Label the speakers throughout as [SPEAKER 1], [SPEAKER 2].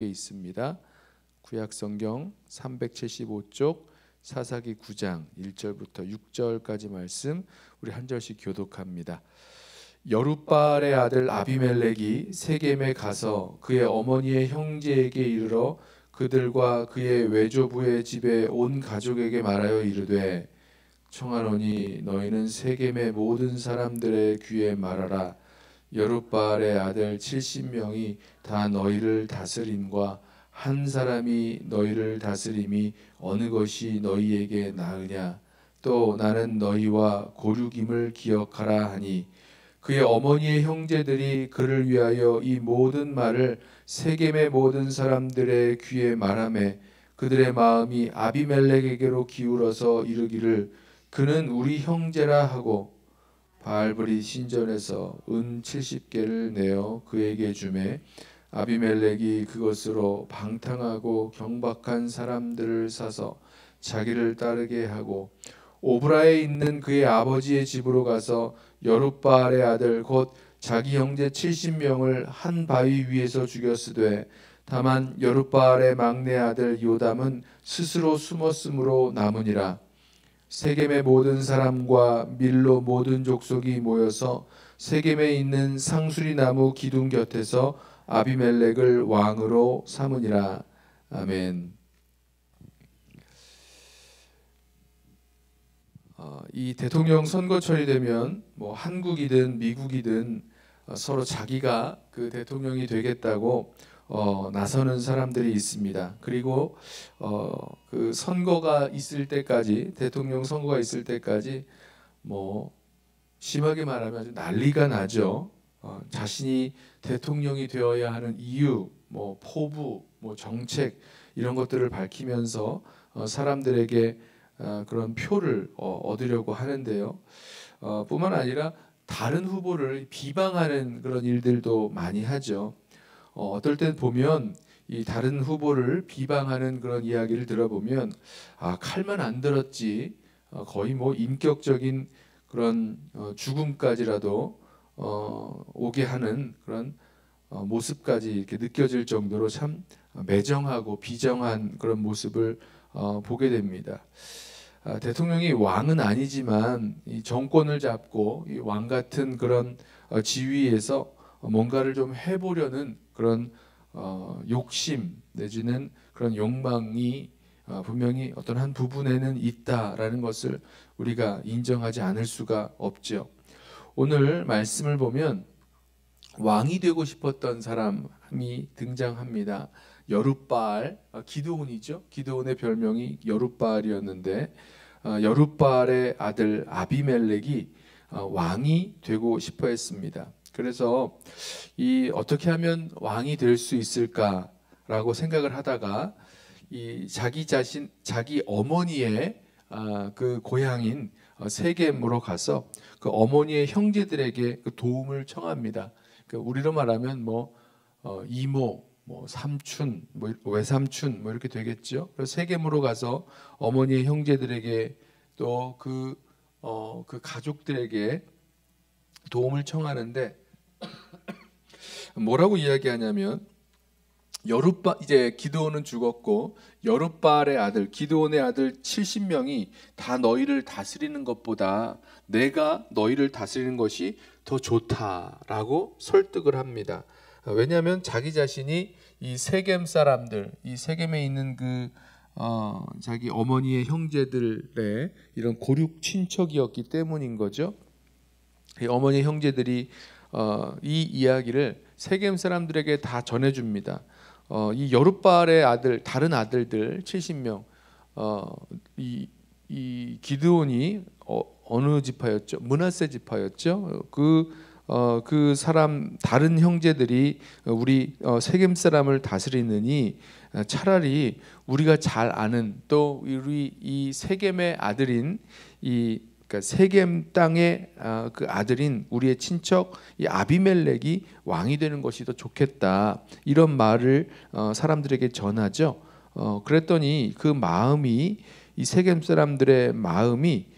[SPEAKER 1] 있습니다. 구약성경 375쪽 사사기 9장 1절부터 6절까지 말씀 우리 한 절씩 교독합니다. 여룻바알의 아들 아비멜렉이 세겜에 가서 그의 어머니의 형제에게 이르러 그들과 그의 외조부의 집에 온 가족에게 말하여 이르되 청하노니 너희는 세겜의 모든 사람들의 귀에 말하라. 여룻바알의 아들 70명이 다 너희를 다스림과 한 사람이 너희를 다스림이 어느 것이 너희에게 나으냐. 또 나는 너희와 고륙임을 기억하라 하니 그의 어머니의 형제들이 그를 위하여 이 모든 말을 세겜의 모든 사람들의 귀에 말하매 그들의 마음이 아비멜렉에게로 기울어서 이르기를 그는 우리 형제라 하고 바알브리 신전에서 은 70개를 내어 그에게 주매 아비멜렉이 그것으로 방탕하고 경박한 사람들을 사서 자기를 따르게 하고 오브라에 있는 그의 아버지의 집으로 가서 여룻바알의 아들 곧 자기 형제 70명을 한 바위 위에서 죽였으되 다만 여룻바알의 막내 아들 요담은 스스로 숨었으므로 남으니라. 세겜의 모든 사람과 밀로 모든 족속이 모여서 세겜에 있는 상수리 나무 기둥 곁에서 아비멜렉을 왕으로 삼으니라. 아멘. 이 대통령 선거철이 되면 뭐 한국이든 미국이든 서로 자기가 그 대통령이 되겠다고 나서는 사람들이 있습니다. 그리고 그 선거가 있을 때까지, 대통령 선거가 있을 때까지 뭐 심하게 말하면 아주 난리가 나죠. 자신이 대통령이 되어야 하는 이유, 뭐 포부, 뭐 정책 이런 것들을 밝히면서 사람들에게 그런 표를 얻으려고 하는데요. 뿐만 아니라 다른 후보를 비방하는 그런 일들도 많이 하죠. 어떨 땐 보면 이 다른 후보를 비방하는 그런 이야기를 들어보면 칼만 안 들었지 거의 뭐 인격적인 그런 죽음까지라도 오게 하는 그런 모습까지 이렇게 느껴질 정도로 참 매정하고 비정한 그런 모습을 보게 됩니다. 대통령이 왕은 아니지만 이 정권을 잡고 이 왕 같은 그런 지위에서 뭔가를 좀 해보려는 그런 욕심 내지는 그런 욕망이 분명히 어떤 한 부분에는 있다라는 것을 우리가 인정하지 않을 수가 없죠. 오늘 말씀을 보면 왕이 되고 싶었던 사람이 등장합니다. 여룻바알, 기드온이죠. 기드온의 별명이 여룻바알이었는데 여룻바알의 아들 아비멜렉이 왕이 되고 싶어 했습니다. 그래서 이 어떻게 하면 왕이 될 수 있을까라고 생각을 하다가 이 자기 어머니의 그 고향인 세겜으로 가서 그 어머니의 형제들에게 그 도움을 청합니다. 그 우리로 말하면 뭐 이모, 뭐 삼촌, 뭐 외삼촌 뭐 이렇게 되겠죠. 그래서 세겜으로 가서 어머니의 형제들에게 또 그 가족들에게 도움을 청하는데 뭐라고 이야기하냐면 이제 기드온은 죽었고 여룻바알의 아들 기드온의 아들 70명이 다 너희를 다스리는 것보다 내가 너희를 다스리는 것이 더 좋다라고 설득을 합니다. 왜냐하면 자기 자신이 이 세겜 사람들, 이 세겜에 있는 자기 어머니의 형제들의 이런 고륙 친척이었기 때문인 거죠. 이 어머니 형제들이 이 이야기를 세겜 사람들에게 다 전해줍니다. 이 여룻바알의 아들, 다른 아들들 70명, 이 기드온이 어느 지파였죠? 므낫세 지파였죠. 그 사람 다른 형제들이 우리 세겜 사람을 다스리느니 차라리 우리가 잘 아는 또 우리 이 세겜의 아들인 그러니까 세겜 땅의 그 아들인 우리의 친척 이 아비멜렉이 왕이 되는 것이 더 좋겠다 이런 말을 사람들에게 전하죠. 그랬더니 그 마음이 이 세겜 사람들의 마음이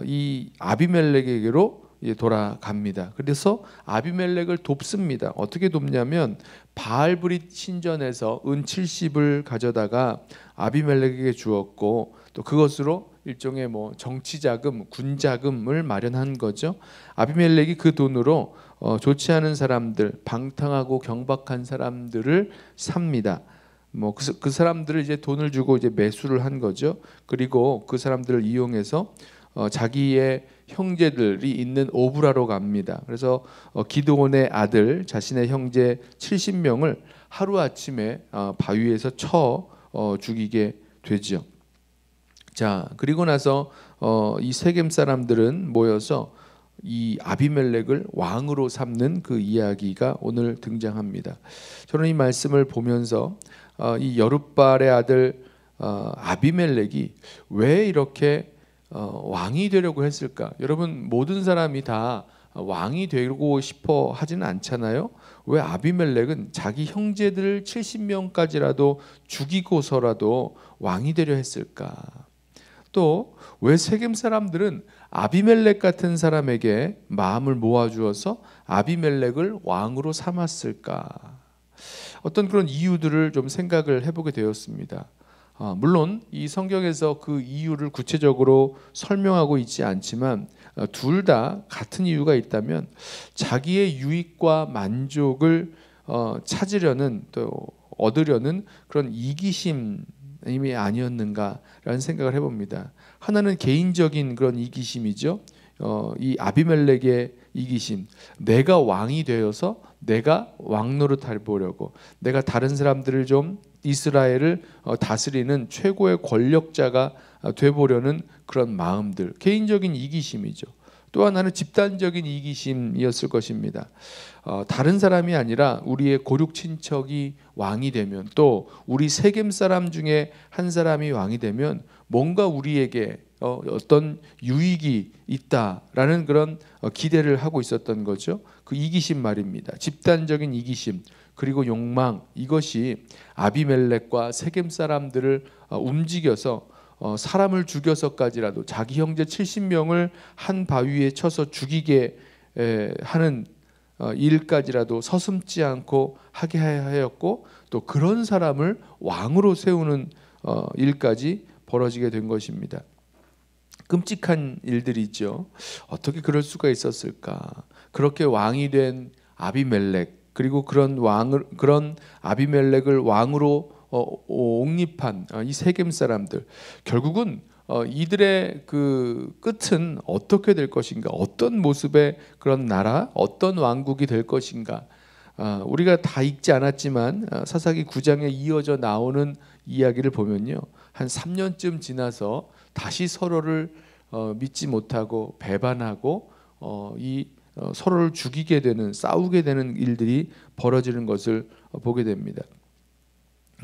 [SPEAKER 1] 이 아비멜렉에게로 돌아갑니다. 그래서 아비멜렉을 돕습니다. 어떻게 돕냐면 바알브릿 신전에서 은 70을 가져다가 아비멜렉에게 주었고, 또 그것으로 일종의 정치 자금, 군 자금을 마련한 거죠. 아비멜렉이 그 돈으로 좋지 않은 사람들, 방탕하고 경박한 사람들을 삽니다. 그 사람들을 이제 돈을 주고 이제 매수를 한 거죠. 그리고 그 사람들을 이용해서 자기의 형제들이 있는 오브라로 갑니다. 그래서 기드온의 아들, 자신의 형제 70명을 하루 아침에 바위에서 쳐 죽이게 되죠. 자, 그리고 나서 이 세겜 사람들은 모여서 이 아비멜렉을 왕으로 삼는 그 이야기가 오늘 등장합니다. 저는 이 말씀을 보면서 이 여룻발의 아들 아비멜렉이 왜 이렇게 왕이 되려고 했을까? 여러분, 모든 사람이 다 왕이 되고 싶어 하지는 않잖아요. 왜 아비멜렉은 자기 형제들 70명까지라도 죽이고서라도 왕이 되려 했을까? 또 왜 세겜 사람들은 아비멜렉 같은 사람에게 마음을 모아주어서 아비멜렉을 왕으로 삼았을까? 어떤 그런 이유들을 좀 생각을 해보게 되었습니다. 물론 이 성경에서 그 이유를 구체적으로 설명하고 있지 않지만 둘 다 같은 이유가 있다면 자기의 유익과 만족을 찾으려는, 또 얻으려는 그런 이기심이 아니었는가라는 생각을 해봅니다. 하나는 개인적인 그런 이기심이죠. 이 아비멜렉의 이기심, 내가 왕이 되어서 내가 왕 노릇해 보려고, 내가 다른 사람들을 좀 이스라엘을 다스리는 최고의 권력자가 되보려는 그런 마음들, 개인적인 이기심이죠. 또 하나는 집단적인 이기심이었을 것입니다. 다른 사람이 아니라 우리의 고륙 친척이 왕이 되면, 또 우리 세겜 사람 중에 한 사람이 왕이 되면 뭔가 우리에게 어떤 유익이 있다라는 그런 기대를 하고 있었던 거죠. 그 이기심 말입니다. 집단적인 이기심, 그리고 욕망, 이것이 아비멜렉과 세겜 사람들을 움직여서 사람을 죽여서까지라도 자기 형제 70명을 한 바위에 쳐서 죽이게 하는 일까지라도 서슴지 않고 하게 하였고, 또 그런 사람을 왕으로 세우는 일까지 벌어지게 된 것입니다. 끔찍한 일들이죠. 어떻게 그럴 수가 있었을까? 그렇게 왕이 된 아비멜렉, 그리고 그런 아비멜렉을 왕으로 옹립한 이 세겜 사람들, 결국은 이들의 그 끝은 어떻게 될 것인가? 어떤 모습의 그런 나라, 어떤 왕국이 될 것인가? 우리가 다 읽지 않았지만 사사기 9장에 이어져 나오는 이야기를 보면요, 한 3년쯤 지나서 다시 서로를 믿지 못하고 배반하고 서로를 죽이게 되는, 싸우게 되는 일들이 벌어지는 것을 보게 됩니다.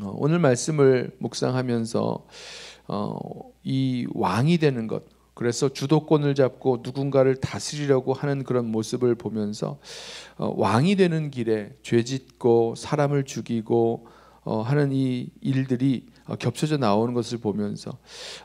[SPEAKER 1] 오늘 말씀을 묵상하면서 이 왕이 되는 것, 그래서 주도권을 잡고 누군가를 다스리려고 하는 그런 모습을 보면서 왕이 되는 길에 죄짓고 사람을 죽이고 하는 이 일들이 겹쳐져 나오는 것을 보면서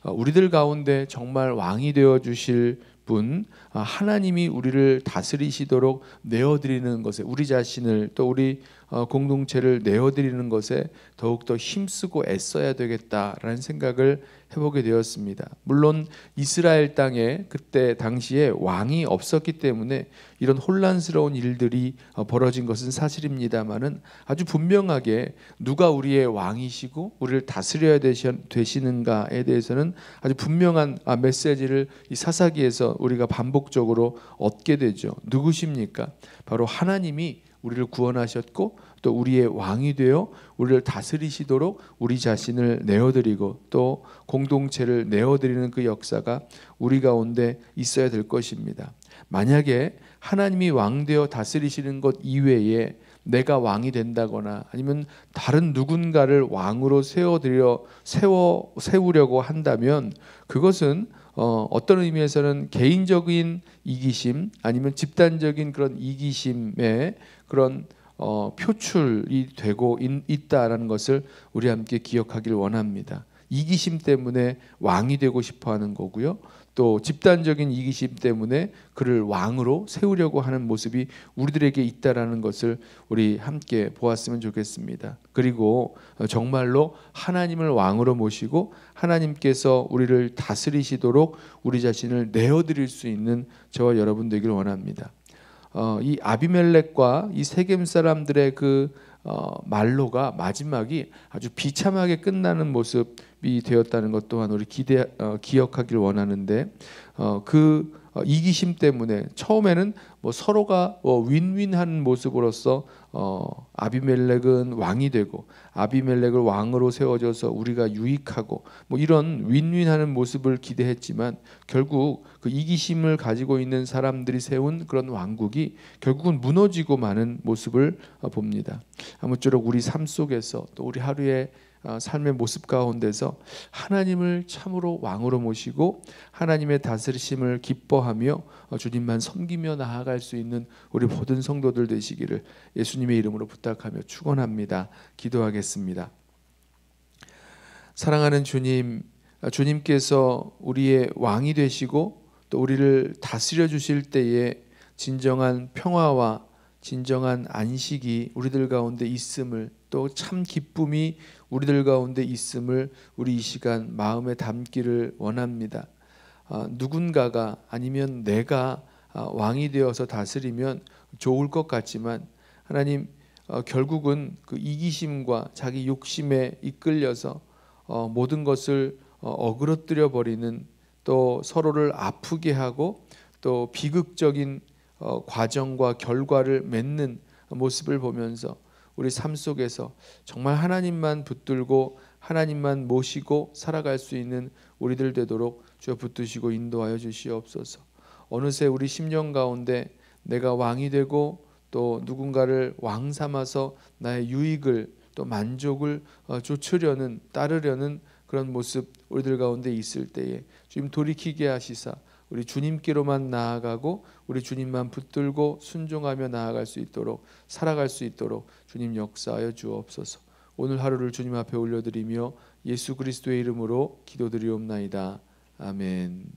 [SPEAKER 1] 우리들 가운데 정말 왕이 되어 주실 분, 하나님이 우리를 다스리시도록 내어드리는 것에, 우리 자신을, 또 우리 공동체를 내어드리는 것에 더욱더 힘쓰고 애써야 되겠다라는 생각을 해보게 되었습니다. 물론 이스라엘 땅에 그때 당시에 왕이 없었기 때문에 이런 혼란스러운 일들이 벌어진 것은 사실입니다만은, 아주 분명하게 누가 우리의 왕이시고 우리를 다스려야 되시는가에 대해서는 아주 분명한 메시지를 이 사사기에서 우리가 반복적으로 얻게 되죠. 누구십니까? 바로 하나님이 우리를 구원하셨고, 또 우리의 왕이 되어 우리를 다스리시도록 우리 자신을 내어드리고 또 공동체를 내어드리는 그 역사가 우리 가운데 있어야 될 것입니다. 만약에 하나님이 왕 되어 다스리시는 것 이외에 내가 왕이 된다거나 아니면 다른 누군가를 왕으로 세우려고 한다면, 그것은 어떤 의미에서는 개인적인 이기심, 아니면 집단적인 그런 이기심의 그런 표출이 되고 있다라는 것을 우리 함께 기억하길 원합니다. 이기심 때문에 왕이 되고 싶어하는 거고요. 또 집단적인 이기심 때문에 그를 왕으로 세우려고 하는 모습이 우리들에게 있다라는 것을 우리 함께 보았으면 좋겠습니다. 그리고 정말로 하나님을 왕으로 모시고 하나님께서 우리를 다스리시도록 우리 자신을 내어드릴 수 있는 저와 여러분 되기를 원합니다. 이 아비멜렉과 이 세겜 사람들의 그 말로가 마지막이 아주 비참하게 끝나는 모습이 되었다는 것 또한 우리 기억하길 원하는데, 그 이기심 때문에 처음에는 뭐 서로가 윈윈하는 모습으로서 아비멜렉은 왕이 되고 아비멜렉을 왕으로 세워져서 우리가 유익하고 뭐 이런 윈윈하는 모습을 기대했지만, 결국 그 이기심을 가지고 있는 사람들이 세운 그런 왕국이 결국은 무너지고 마는 모습을 봅니다. 아무쪼록 우리 삶 속에서 또 우리 하루의 삶의 모습 가운데서 하나님을 참으로 왕으로 모시고 하나님의 다스리심을 기뻐하며 주님만 섬기며 나아갈 수 있는 우리 모든 성도들 되시기를 예수님의 이름으로 부탁하며 축원합니다. 기도하겠습니다. 사랑하는 주님, 주님께서 우리의 왕이 되시고 또 우리를 다스려 주실 때에 진정한 평화와 진정한 안식이 우리들 가운데 있음을, 또 참 기쁨이 우리들 가운데 있음을 우리 이 시간 마음에 담기를 원합니다. 누군가가 아니면 내가 왕이 되어서 다스리면 좋을 것 같지만, 하나님 결국은 그 이기심과 자기 욕심에 이끌려서 모든 것을 어그러뜨려 버리는, 또 서로를 아프게 하고 또 비극적인 과정과 결과를 맺는 모습을 보면서 우리 삶 속에서 정말 하나님만 붙들고 하나님만 모시고 살아갈 수 있는 우리들 되도록 주여 붙드시고 인도하여 주시옵소서. 어느새 우리 심령 가운데 내가 왕이 되고 또 누군가를 왕 삼아서 나의 유익을 또 만족을 좇으려는, 따르려는 그런 모습 우리들 가운데 있을 때에 주님 돌이키게 하시사 우리 주님께로만 나아가고 우리 주님만 붙들고 순종하며 나아갈 수 있도록, 살아갈 수 있도록 주님 역사하여 주옵소서. 오늘 하루를 주님 앞에 올려드리며 예수 그리스도의 이름으로 기도드리옵나이다. 아멘.